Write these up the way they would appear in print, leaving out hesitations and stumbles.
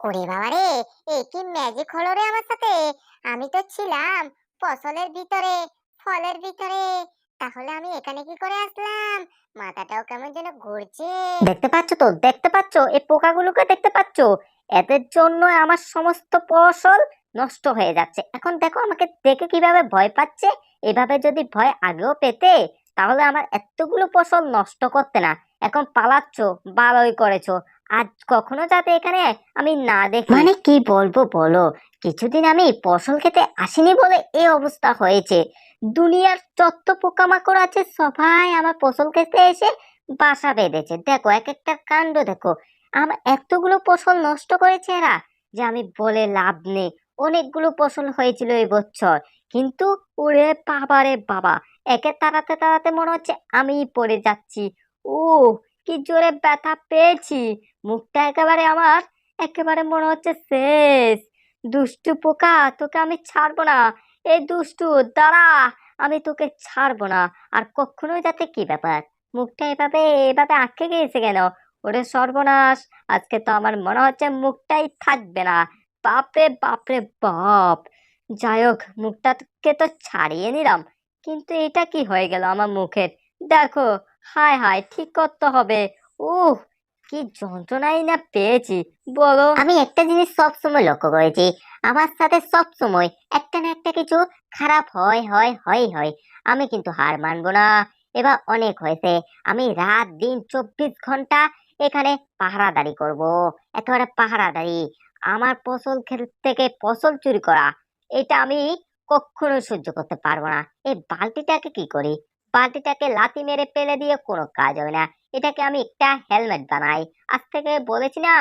ওরে বাবা রে, এ কি ম্যাজিক হলো রে আমার সাথে। আমি তো ছিলাম ফসলের ভিতরে, ফলের ভিতরে। তাহলে আমি এখানে কি করে আসলাম? মাথাটাও কেমন যেন ঘুরছে। দেখতে পাচ্ছ তো, দেখতে পাচ্ছ এই পোকাগুলোকে, দেখতে পাচ্ছ? এদের জন্য আমার সমস্ত ফসল নষ্ট হয়ে যাচ্ছে। এখন দেখো আমাকে দেখে কিভাবে ভয় পাচ্ছে। এভাবে যদি ভয় আগেও পেতে, তাহলে আমার এতগুলো ফসল নষ্ট করতে না। এখন পালাচ্ছ, ভালোই করেছো। আজ কখনো যাতে এখানে আমি না দেখি। মানে কি বলবো বলো, কিছুদিন আমি ফসল খেতে আসিনি বলে এই অবস্থা হয়েছে। দুনিয়ার যত পোকামাকড় আছে সবাই আমার ফসল খেতে এসে বাসা বেঁধেছে। দেখো এক একটা কাণ্ড দেখো। আমার এতগুলো ফসল নষ্ট করেছে এরা, যে আমি বলে লাভ নেই। অনেকগুলো ফসল হয়েছিল এই বছর, কিন্তু ওরে বাবা রে বাবা, একে তাড়াতে তাড়াতে মনে হচ্ছে আমি পড়ে যাচ্ছি। ও, কি জোরে ব্যথা পেয়েছি। মুখটা একেবারে আমার, একেবারে মনে হচ্ছে শেষ। দুষ্টু পোকা, তোকে আমি ছাড়বো না। এই দুষ্টু, দাঁড়া, আমি তোকে ছাড়বো না। আর কখনোই যাতে, কি ব্যাপার, মুখটা এভাবে এভাবে আটকে গিয়েছে কেন? ওরে সর্বনাশ, আজকে তো আমার মনে হচ্ছে মুখটাই থাকবে না। বাপরে বাপরে বাপ। যাই হোক, মুখটাকে তো ছাড়িয়ে নিলাম, কিন্তু এটা কি হয়ে গেল আমার মুখের? দেখো, হায় হায়, ঠিক করতে হবে। উহ, কি যন্ত্রণাই না পেয়েছি, বলো। আমি একটা জিনিস সব সময় লক্ষ্য করেছি, আমার সাথে সব সময় একটা না একটা কিছু খারাপ হয় হয় হয় হয়। আমি কিন্তু হার মানবো না। এবার অনেক হয়েছে। আমি রাত দিন 24 ঘন্টা এখানে পাহারাদারি করব। একেবারে পাহারাদারি। আমার ফসল ক্ষেত থেকে ফসল চুরি করা, এটা আমি কখনো সহ্য করতে পারবো না। এই বালতিটাকে কি করি? বালতিটাকে লাথি মেরে ফেলে দিয়ে কোনো কাজ হবে না। এটাকে আমি একটা হেলমেট বানাই। আজ থেকে বলেছি না,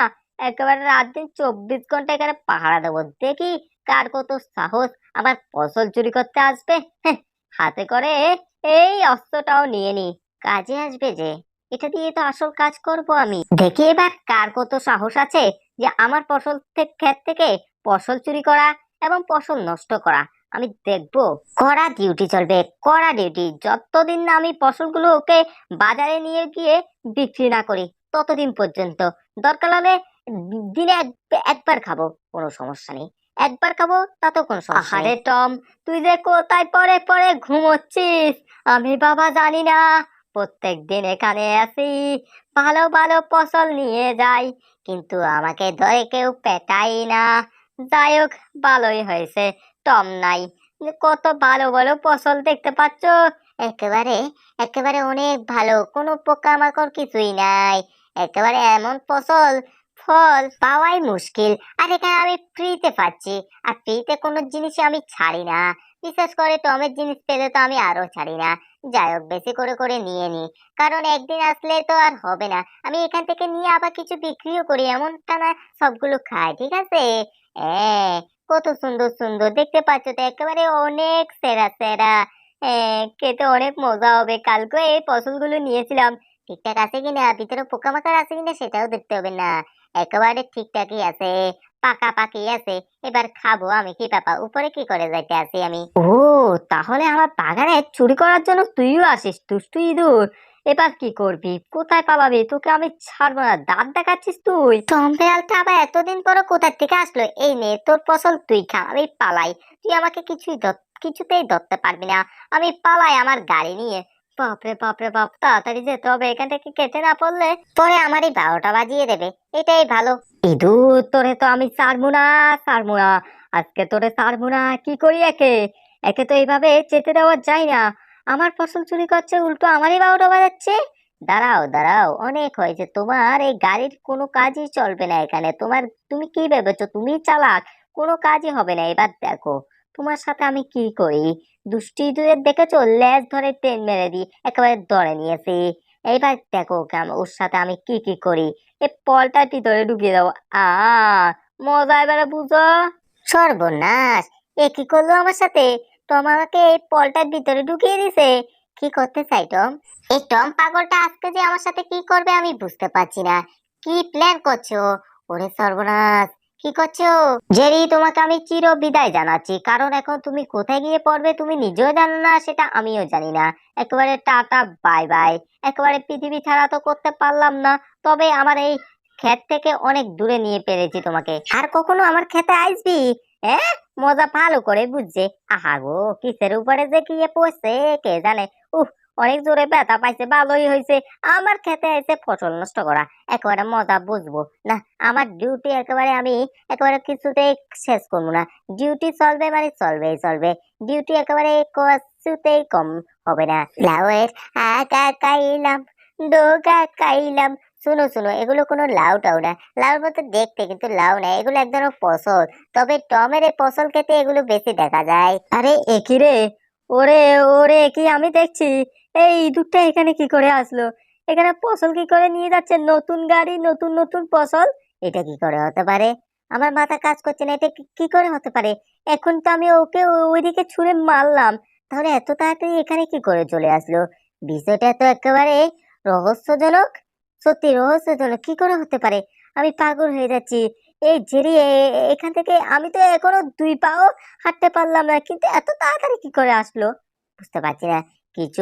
একেবারে রাত দিন 24 ঘন্টা এখানে পাহারা দেবো। দেখি কার কত সাহস আমার ফসল চুরি করতে আসবে। হ্যাঁ, হাতে করে এই অস্ত্রটাও নিয়ে নি, কাজে আসবে যে। এটা দিয়ে তো আসল কাজ করব আমি। দেখি এবার কার কত সাহস আছে যে আমার ফসল ক্ষেত থেকে ফসল চুরি করা এবং ফসল নষ্ট করা। আমি দেখবো। কড়া ডিউটি চলবে, কড়া ডিউটি। যতদিন না আমি ফসলগুলো ওকে বাজারে নিয়ে গিয়ে বিক্রি না করি, ততদিন পর্যন্ত। দরকার হলে দিনে একবার খাবো, কোনো সমস্যা নেই। একবার খাবো, তাতেও কোনো সমস্যা নেই। আরে টম, তুই যে কোথায় পড়ে পড়ে ঘুমোচ্ছিস? আমি বাবা জানি না। প্রত্যেক দিন এখানে আসি, ভালো ভালো ফসল নিয়ে যাই, কিন্তু আমাকে ধরে কেউ পেটাই না। যাই হোক, ভালোই হয়েছে টম নাই। কত ভালো ভালো ফসল দেখতে পাচ্ছ। একেবারে, একেবারে অনেক ভালো, কোনো পোকামাকড় কিছুই নাই। একেবারে এমন ফসল, ফল পাওয়াই মুশকিল। আর এখানে আমি ফ্রিতে পাচ্ছি। আর ফ্রিতে কোনো জিনিসই আমি ছাড়ি না। বিশেষ করে টমের জিনিস পেলে তো আমি আরো ছাড়ি না। যাই হোক, বেশি করে করে নিয়ে নি, কারণ একদিন আসলে তো আর হবে না। আমি এখান থেকে নিয়ে আবার কিছু বিক্রিও করি, এমনটা না সবগুলো খাই, ঠিক আছে? হ্যাঁ, কত সুন্দর সুন্দর দেখতে পাচ্ছ তো, একেবারে অনেক সেরা সেরা। হ্যাঁ, খেতে অনেক মজা হবে। কালকে এই ফসলগুলো নিয়েছিলাম, ঠিকঠাক আছে কিনা, ভিতরে পোকামাকড় আছে কিনা সেটাও দেখতে হবে না। একেবারে ঠিকঠাকই আছে, পাকাপাকি আছে। এবার খাবো আমি, কি ব্যাপার, উপরে কি করে যাইতে আছি আমি? ও, তাহলে আমার বাগানে চুরি করার জন্য তুইও আসিস, দুষ্টু ইঁদুর। এবার কি করবি, কোথায় পালাবি? তোকে আমি ছাড়বো না। দাঁত দেখাচ্ছিস তুই? টম্পেয়ালটা আবার এতদিন পরে কোথা থেকে আসলো? এই নে তোর ফসল, তুই খা, আমি পালাই। তুই আমাকে কিছুতেই ধরতে পারবি না। আমি পালাই আমার গাড়ি নিয়ে। বাপরে বাপরে বাপ, তাড়াতাড়ি যেতে হবে, এখান থেকে কেটে না পড়লে পরে আমারই 12টা বাজিয়ে দেবে। এটাই ভালো। ইঁদুর, তোরে তো আমি ছাড়বো না, ছাড়বো না। আজকে তোরে ছাড়বো না। কি করি একে? একে তো এইভাবে যেতে দেওয়া যায় না। আমার ফসল চুরি করছে, উল্টো আমারই 12টা বাজাচ্ছে। দাঁড়াও দাঁড়াও, অনেক হয়েছে। তোমার এই গাড়ির কোনো কাজই চলবে না এখানে। তুমি কি ভেবেছো তুমি চালাক? কোনো কাজই হবে না। এবার দেখো তোমার সাথে আমি কি করি। দুষ্টি ইঁদুরের দেখেছো, লেজ ধরে টেন মেরে দিই, একেবারে ধরে নিয়েছি। এইবার দেখো ওর সাথে আমি কি কি করি। এই পলটার ভিতরে ঢুকিয়ে দাও। মজা এবারে বুঝো। সর্বনাশ, এ কি করলো আমার সাথে? টম আমাকে এই পলটার ভিতরে ঢুকিয়ে দিছে। কি করতে চাই টম? এই টম পাগলটা আজকে যে আমার সাথে কি করবে আমি বুঝতে পারছি না। কি প্ল্যান করছো? ওরে সর্বনাশ, কি করছো? জেরি, তোমাকে আমি চির বিদায় জানাচ্ছি, কারণ এখন তুমি কোথায় গিয়ে পড়বে তুমি নিজেও জানো না, সেটা আমিও জানি না। একেবারে টাটা, বাই বাই। একেবারে পৃথিবী ছাড়া তো করতে পারলাম না, তবে আমার এই ক্ষেত থেকে অনেক দূরে নিয়ে পেরেছি তোমাকে। আর কখনো আমার খেতে আসবি? হ্যাঁ, মজা ভালো করে বুঝছে। আহা গো, কিসের উপরে যে কি পড়ছে কে জানে। উহ, অনেক জোরে ব্যথা পাইছে, ভালোই হয়েছে আমার খেতে এসে ফসল নষ্ট করা। একেবারে মজা বুঝবো না। আমার ডিউটি একেবারে আমি একেবারে কিছুতেই শেষ করবো না। ডিউটি চলবে মানে চলবেই চলবে। ডিউটি একেবারে কিছুতেই কম হবে না। লাউয়ের আকা খাইলাম, ডোকা খাইলাম। শুনো শুনো, এগুলো কোনো লাউ টাউ না। লাউর মতো দেখতে, কিন্তু লাউ না, এগুলো এক ধরনের ফসল। তবে টমের এই ফসল খেতে এগুলো বেশি দেখা যায়। আরে একই রে, ওরে ওরে কি আমি দেখছি। এই ইঁদুরটা এখানে কি করে আসলো? এখানে ফসল কি করে নিয়ে যাচ্ছে? নতুন গাড়ি, নতুন নতুন ফসল। এটা কি করে হতে পারে? আমার মাথা কাজ করছে না, এটা কি করে হতে পারে? এখন তো আমি ওকে ওইদিকে ছুঁড়ে মারলাম, তাহলে এত তাড়াতাড়ি এখানে কি করে চলে আসলো? বিষয়টা তো একেবারে রহস্যজনক। সত্যি রহস্যজনক, কি করে হতে পারে? আমি পাগল হয়ে যাচ্ছি। এই জেরি, এখান থেকে আমি তো এখনো 2 পাও হাঁটতে পারলাম না, কিন্তু এত তাড়াতাড়ি কি করে আসলো বুঝতে পারছি না। কিছু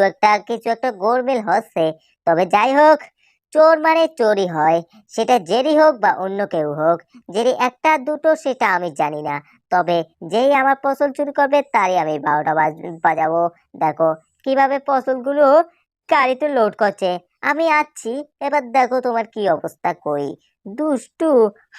একটা গোলমেল হচ্ছে। তবে যাই হোক, চোর মানে চোরই হয়, সেটা জেরি হোক বা অন্য কেউ হোক। জেরি একটা দুটো সেটা আমি জানি না, তবে যেই আমার ফসল চুরি করবে তারই আমি 12টা বাজাবো। দেখো কিভাবে ফসলগুলো গাড়িতে লোড করছে। আমি আছি, এবার দেখো তোমার কি অবস্থা করি। দুষ্টু,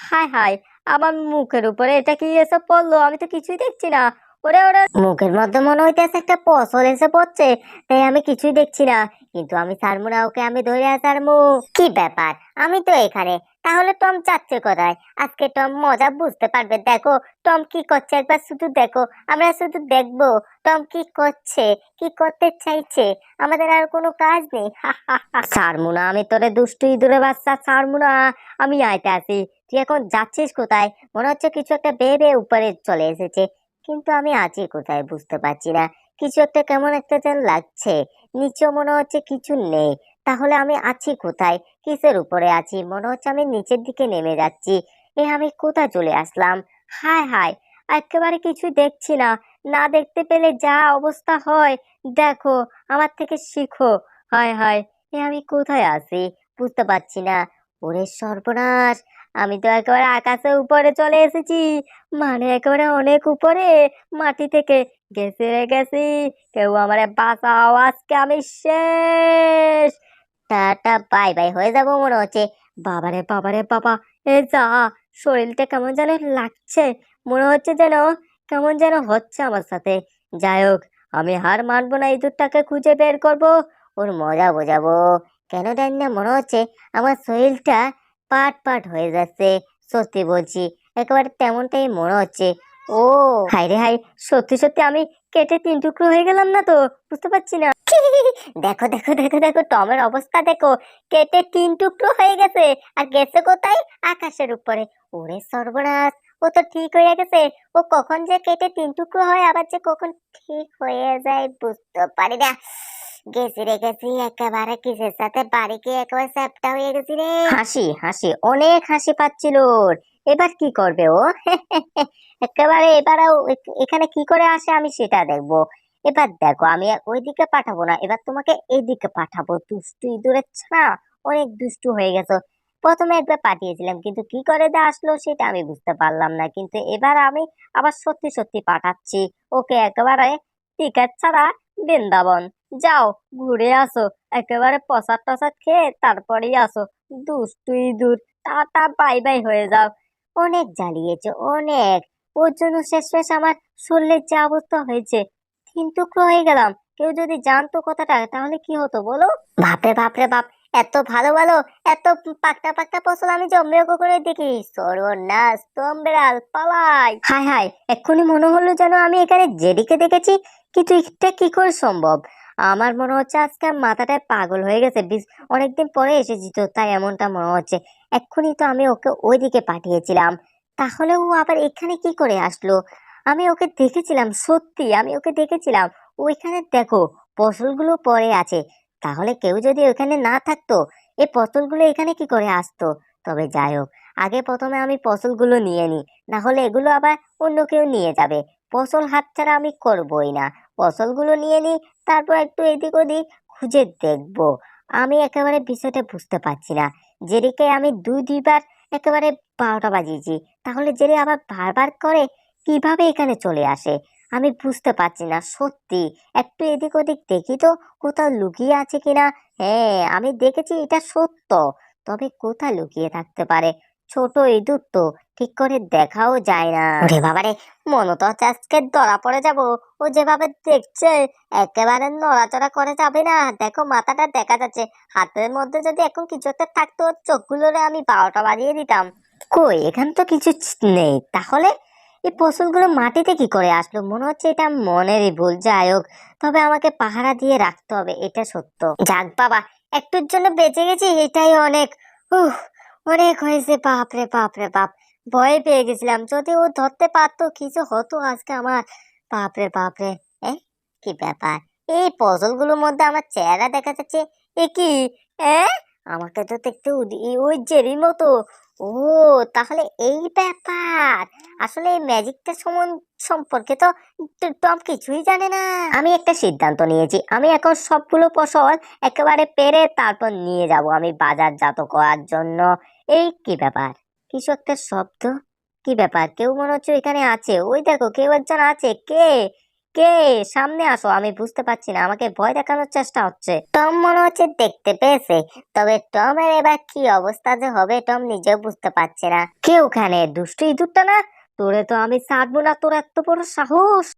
হায় হায়, আমার মুখের উপরে এটা কি এসে পড়লো? আমি তো কিছুই দেখছি না। ওরে ওরে, মুখের মধ্যে মনে হইতেছে একটা ফসল এসে পড়ছে, তাই আমি কিছুই দেখছি না। কিন্তু আমি ছাড়বো না ওকে, আমি ধরে ছাড়বো। কি ব্যাপার, আমি তো এখানে, তাহলে টম যাচ্ছে কোথায়? আজকে টম মজা বুঝতে পারবে। দেখো টম কি করছে, একবার শুধু দেখো। আমরা শুধু দেখবো টম কি করছে, কি করতে চাইছে। আমাদের আর কোনো কাজ নেই। ছাড়বো না আমি তোরে, দুষ্টু ইঁদুরের বাচ্চা, ছাড়বো না। আমি আইতে আছি, তুই এখন যাচ্ছিস কোথায়? মনে হচ্ছে কিছু একটা ভেবে উপরে চলে এসেছে, কিন্তু আমি আছি কোথায় বুঝতে পারছি না। কিছু একটা কেমন একটা যেন লাগছে, নিচেও মনে হচ্ছে কিছু নেই। তাহলে আমি আছি কোথায়? কিসের উপরে আছি? মনে হচ্ছে আমি নিচের দিকে নেমে যাচ্ছি। আমি কোথায় চলে আসলাম? হায় হায়, একেবারে কিছু দেখছি না। না দেখতে পেলে যা অবস্থা হয়, দেখো, আমার থেকে শিখো। হায় হায়, আমি কোথায় আছি বুঝতে পারছি না। ওরে সর্বনাশ, আমি তো একেবারে আকাশের উপরে চলে এসেছি, মানে একেবারে অনেক উপরে, মাটি থেকে। গেছি রে গেছি, কেউ আমারে বাঁচাও, আজকে আমি শেষ। টাটা বাই বাই হয়ে যাব মনে হচ্ছে। বাবারে বাবারে বাবা, এ যা, শরীরটা কেমন যেন লাগছে। মনে হচ্ছে যেন কেমন যেন হচ্ছে আমার সাথে। যাই হোক, আমি হার মানবো না, ইঁদুরটাকে খুঁজে বের করব, ওর মজা বোঝাবো। কেন জানি না মনে হচ্ছে আমার শরীরটা পাট পাট হয়ে যাচ্ছে। সত্যি বলছি, একেবারে তেমনটাই মনে হচ্ছে। ও হাই রে হাই, সত্যি সত্যি আমি কেটে 3 টুকরো হয়ে গেলাম না তো? বুঝতে পারছি না। দেখো দেখো দেখো দেখো, টমের অবস্থা দেখো, কেটে 3 টুকরো হয়ে গেছে। আর গেছে কোথায়? আকাশের উপরে। ওরে সর্বনাশ, ও তো ঠিক হয়ে গেছে। ও কখন যে কেটে 3 টুকরো হয়, আবার যে কখন ঠিক হয়ে যায় বুঝতে পারি না। গেছি রে গেছি, একেবারে কিসের সাথে বাড়ি গিয়ে একেবারে চ্যাপ্টা হয়ে গেছি রে। হাসি হাসি, অনেক হাসি পাচ্ছিল ওর। এবার কি করবে ও? একেবারে এবারেও এখানে কি করে আসে আমি সেটা দেখবো। এবার দেখো, আমি আর ওইদিকে পাঠাবো না, এবার তোমাকে এইদিকে পাঠাবো। দুষ্টু ইঁদুরের ছানা, অনেক দুষ্টু হয়ে গেছো। প্রথমে একবার পাঠিয়েছিলাম, কিন্তু কি করে দে আসলো সেটা আমি বুঝতে পারলাম না। কিন্তু এবার আমি আবার সত্যি সত্যি পাঠাচ্ছি ওকে একেবারে টিকেট ছাড়া বৃন্দাবন। যাও, ঘুরে আসো, একেবারে প্রসাদ টসাদ খেয়ে তারপরেই আসো। দুষ্টু ইঁদুর, টাটা বাই বাই হয়ে যাও। অনেক জ্বালিয়েছে অনেক, ওর জন্য শেষমেশ আমার শরীরের যে অবস্থা হয়েছে। 3 টুকরো হয়ে গেলাম। কেউ যদি জানতো কথাটা, তাহলে কি হতো বলো? বাপরে বাপরে বাপ, এত ভালো ভালো, এত পাকনা পাকনা ফসল আমি জন্মেও করে দেখি। সর্বনাশ, বিড়াল পালাই। হায় হায়, এক্ষুনি মনে হলো যেন আমি এখানে জেডিকে দেখেছি, কিন্তু এটা কি করে সম্ভব? আমার মনে হচ্ছে আজকে মাথাটায় পাগল হয়ে গেছে। অনেকদিন পরে এসেছি তো, তাই এমনটা মনে হচ্ছে। এক্ষুনি তো আমি ওকে ওইদিকে পাঠিয়েছিলাম, তাহলে ও আবার এখানে কি করে আসলো? আমি ওকে দেখেছিলাম, সত্যি আমি ওকে দেখেছিলাম। ওইখানে দেখো, ফসলগুলো পড়ে আছে। তাহলে কেউ যদি ওখানে না থাকতো, এই ফসলগুলো এখানে কি করে আসতো? তবে যাই হোক, আগে প্রথমে আমি ফসলগুলো নিয়ে নিই, না হলে এগুলো আবার অন্য কেউ নিয়ে যাবে। ফসল হাতছাড়া আমি করবই না। ফসলগুলো নিয়ে নিই, তারপর একটু এদিক ওদিক খুঁজে দেখবো। আমি একেবারে বিষয়টা বুঝতে পারছি না। জেরিকে আমি দুইবার একেবারে 12টা বাজিয়েছি, তাহলে জেরে আবার বারবার করে কিভাবে এখানে চলে আসে আমি বুঝতে পারছি না। সত্যি একটু এদিক ওদিক দেখি তো কোথাও লুকিয়ে আছে কিনা। হ্যাঁ, আমি দেখেছি এটা সত্য, তবে কোথায় লুকিয়ে থাকতে পারে? ছোট ইঁদুর তো, ঠিক করে দেখাও যায় না। ওরে বাবারে, মনে তো হচ্ছে আজকে ধরা পড়ে যাব। ও যেভাবে দেখছে একেবারে নড়াচড়া করে যাবে না। দেখো মাথাটা দেখা যাচ্ছে, হাতের মধ্যে যদি এখন কিছু একটা থাকতো ওর চোখগুলোরে আমি 12টা বাজিয়ে দিতাম। কই, এখানে তো কিছু নেই, তাহলে এই ফসলগুলো মাটিতে কি করে আসলো? মনে হচ্ছে এটা মনেরই ভুল। যাই হোক, তবে আমাকে পাহারা দিয়ে রাখতে হবে, এটা সত্য। যাক বাবা, একটুর জন্য বেঁচে গেছি, এটাই অনেক। উহ, অনেক হয়েছে। বাপ রে বাপ রে বাপ, ভয় পেয়ে গেছিলাম। যদি ও ধরতে পারতো, কিছু হতো আজকে আমার। বাপ রে বাপ রে। এ, কি ব্যাপার? এই ফসলগুলোর মধ্যে আমার চেহারা দেখা যাচ্ছে। এ কি? এ, আমাকে তো দেখতে ওই জেরির মতো। ও, তাহলে এই ব্যাপার। আসলে এই ম্যাজিকটা সম্পর্কে তো টম কিছুই জানে না। আমি একটা সিদ্ধান্ত নিয়েছি, আমি এখন সবগুলো ফসল একেবারে পেরে তারপর নিয়ে যাব আমি বাজারজাত করার জন্য। এই কি ব্যাপার? কিছু একটা শব্দ। কি ব্যাপার? কেউ মনে হচ্ছে এখানে আছে। ওই দেখো, কেউ একজন আছে। কে? কে? সামনে আসো, আমি বুঝতে পারছি না, আমাকে ভয় দেখানোর চেষ্টা হচ্ছে। টম মনে হচ্ছে দেখতে পেয়েছে, তবে টমের এবার কি অবস্থা যে হবে টম নিজেও বুঝতে পারছে না। কে ওখানে? দুষ্টু ইঁদুরটা না? তোরে তো আমি ছাড়বো না, তোর এত বড় সাহস!